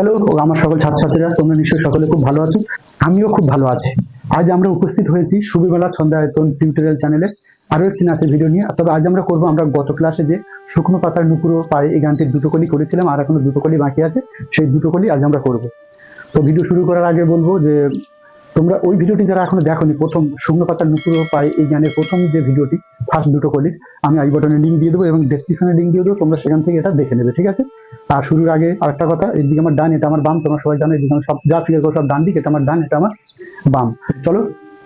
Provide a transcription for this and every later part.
Hello আমার সকল ছাত্রছাত্রীরা, তোমরা নিশ্চয়ই সকলে খুব ভালো আছো। আমিও খুব ভালো আছি। আজ আমরা উপস্থিত হয়েছি সুবিবেলা ছন্দায়তন টিউটোরিয়াল চ্যানেলে আরো একটি নাচের ভিডিও নিয়ে। তবে আজ আমরা করবো, আমরা গত ক্লাসে যে শুকনো পাতার নুপুরো পায়ে এই গানটির দুটো কলি করেছিলাম, আর এখনো দুটো কলি বাকি আছে, সেই দুটো কলি আজ আমরা করবো। তো ভিডিও শুরু করার আগে বলবো যে তোমরা ওই ভিডিওটি যারা এখনো দেখোনি, প্রথম শুকনো পাতার নুপুরো পায়ে এই গানের প্রথম যে ভিডিওটি, ফার্স্ট দুটো কলি, আমি আই বাটনে লিঙ্ক দিয়ে দেবো এবং ডেসক্রিপশনে লিঙ্ক দিয়ে দেবো, তোমরা সেখান থেকে এটা দেখে নেবে, ঠিক আছে? আর শুরুর আগে আরেকটা কথা, এইদিকে আমার ডান, এটা আমার বাম, তোমরা সবাই জানো। এইদিকে আমার সব যা ফিগার করো সব ডান দিক, এটা আমার ডান, এটা আমার বাম। চলো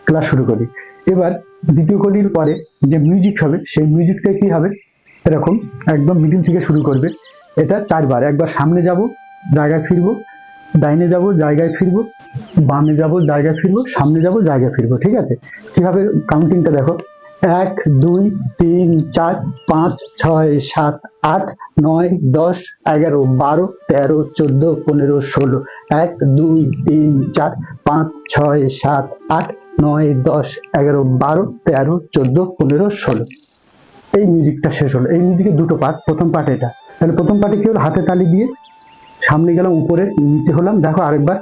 ক্লাস শুরু করি। এবার দ্বিতীয় কলির পরে যে মিউজিক হবে, সেই মিউজিকটা কি হবে, এরকম একদম মিডিল থেকে শুরু করবে। এটা চারবার, একবার সামনে যাব, জায়গায় ফিরবো, ডাইনে যাব, জায়গায় ফিরবো, বামে যাব, জায়গায় ফিরবো, সামনে যাব, জায়গায় ফিরবো, ঠিক আছে? কিভাবে কাউন্টিংটা দেখো, 1 2 3 4 5 6 7 8 9 10 11 12 13 14 15 16। 1 2 3 4 5 6 7 8 9 10 11 12 13 14 15 16। এই মিউজিকটা শেষ হলো। এই মিউজিকের দুটো পার্ট, প্রথম পার্ট এটা। তাহলে প্রথম পার্টে কি হলো, হাতে তালি দিয়ে সামনে গেলাম, উপরে নিচে হলাম। দেখো আরেকবার,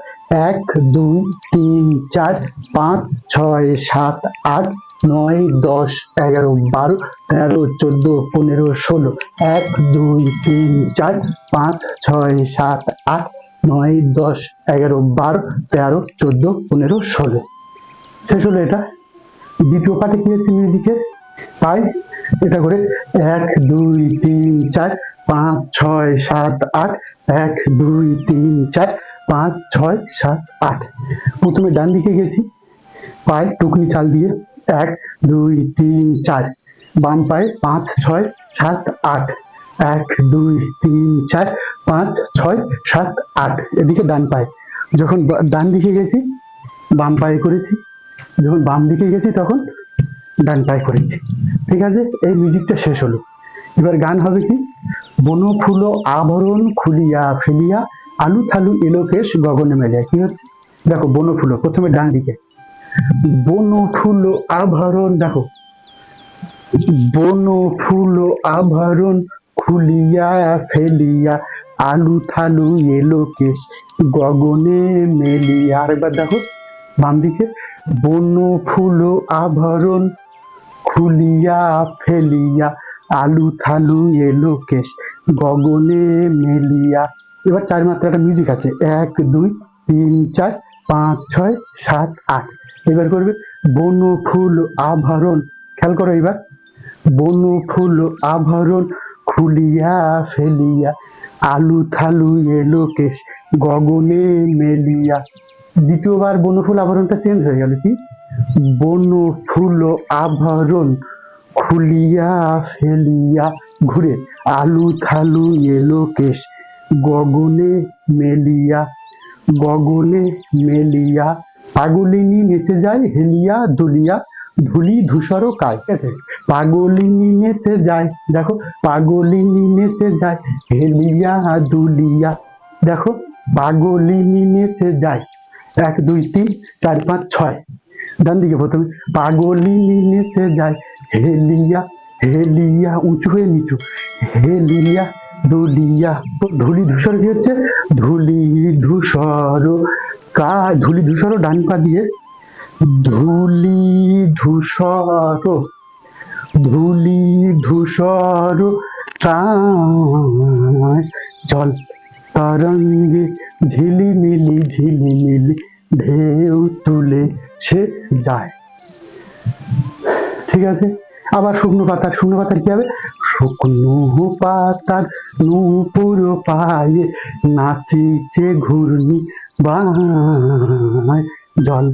1 2 3 4 5 6 7 8 9 10 11 12 13 14 15 16। 1 2 3 4 5 6 7 8 9 10 11 12 13 14 15 16। শেষ হলো এটা। দ্বিতীয় পার্টে কি হচ্ছে, মিউজিকের পাই এটা করে 1 2 3 4 5 6 7 8 1 2 3 4 5 6 7 8। প্রথমে ডান দিকে গেছি, পায়ে টুকনি চাল দিয়ে 1 2 3 4, বাম পায়ে 5 6 7 8, 1 2 3 4 5 6 7 8। এদিকে ডান পায়ে, যখন ডান দিকে গেছি বাম পায়ে করেছি, যখন বাম দিকে গেছি তখন ডান পায়ে করেছি, ঠিক আছে? এই মিউজিকটা শেষ হলো। এবার গান হবে কি, বন ফুলো আভরণ খুলিয়া ফেলিয়া আলু থালু এলো কেশ গগনে মেলিয়া। কি হচ্ছে দেখো, বন ফুলো প্রথমে ডান দিকে, বন ফুলো আভরণ, দেখো বন ফুলো আভরণ খুলিয়া ফেলিয়া আলু থালু এলো কেশ গগনে মেলিয়া। আর এবার দেখো বাম দিকে, বন ফুলো আভরণ খুলিয়া ফেলিয়া আলু থালু এলো কেশ গগনে মেলিয়া। এবার চার মাত্রাটা মিউজিক আছে, 1 2 3 4 5 6 7 8। এবার করবে বন ফুল আভরণ, খেয়াল করো এবার, বন ফুল আভরণ খুলিয়া ফেলিয়া আলু থালু এলো কেশ গগনে মেলিয়া। দ্বিতীয়বার বনফুল আভরণটা চেঞ্জ হয়ে গেল, কি বন ফুল আভরণ খুলিয়া ফেলিয়া ঘুরে আলু থালু এলো কেশ গগনে মেলিয়া। গগনে মেলিয়া পাগলিনী নেচে যায় হেলিয়া দুলিয়া ধুলি ধূসর কায়। ঠিক আছে, পাগলিনী নেচে যায়, দেখো পাগলিনী নেচে যায় হেলিয়া দুলিয়া। দেখো পাগলিনী নেচে যায়, 1 2 3 4 5 6। ডান দিকে প্রথমে, পাগলিনী নেচে যায় হেলিয়া, হেলিয়া উঁচু হয়ে নিচু, হেলিয়া দুলিয়া। তো ধুলি ধূসর কি হচ্ছে, ধুলি ধূসর কা, ধুলি ধূসর ডান পা দিয়ে, ধুলি ধূসর, ধুলি ধূসর জল তরঙ্গে ঝিলিমিলি ঝিলিমিলি ঢেউ তুলে সে যায়। ঠিক আছে, আবার শুকনো পাতার, শুকনো পাতার কি হবে, শুকনো পাতার নূপুর পায়ে নাচিছে ঘূর্ণি বায় জল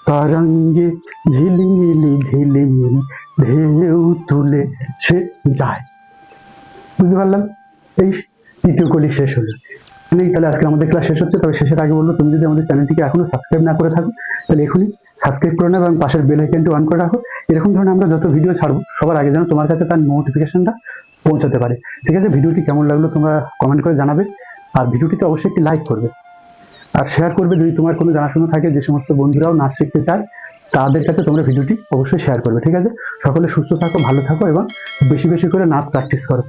তরঙ্গে ঝিলিমিলি ঝিলিমিলি ঢেউ তুলে সে যায়। বুঝতে পারলাম? এই তৃতীয় কলি শেষ হলো। তাহলে আজকে আমাদের ক্লাস শেষ হচ্ছে। তবে শেষের আগে বলবো, তুমি যদি আমাদের চ্যানেলটিকে এখনো সাবস্ক্রাইব না করে থাকো, তাহলে এখনই সাবস্ক্রাইব করে নেবে এবং পাশের বেল আইকনটি অন করে রাখো। এরকম ধরনের আমরা যত ভিডিও ছাড়বো সবার আগে যেন তোমার কাছে তার নোটিফিকেশনটা পৌঁছাতে পারে। ঠিক আছে, ভিডিওটি কেমন লাগলো তোমরা কমেন্ট করে জানাবে, আর ভিডিওটিতে অবশ্যই একটি লাইক করবে আর শেয়ার করবে। যদি তোমার কোনো জানাশোনা থাকে, যে সমস্ত বন্ধুরাও নাচ শিখতে চায়, তাদের কাছে তোমরা ভিডিওটি অবশ্যই শেয়ার করবে। ঠিক আছে, সকলে সুস্থ থাকো, ভালো থাকো এবং বেশি বেশি করে নাচ প্র্যাকটিস করো।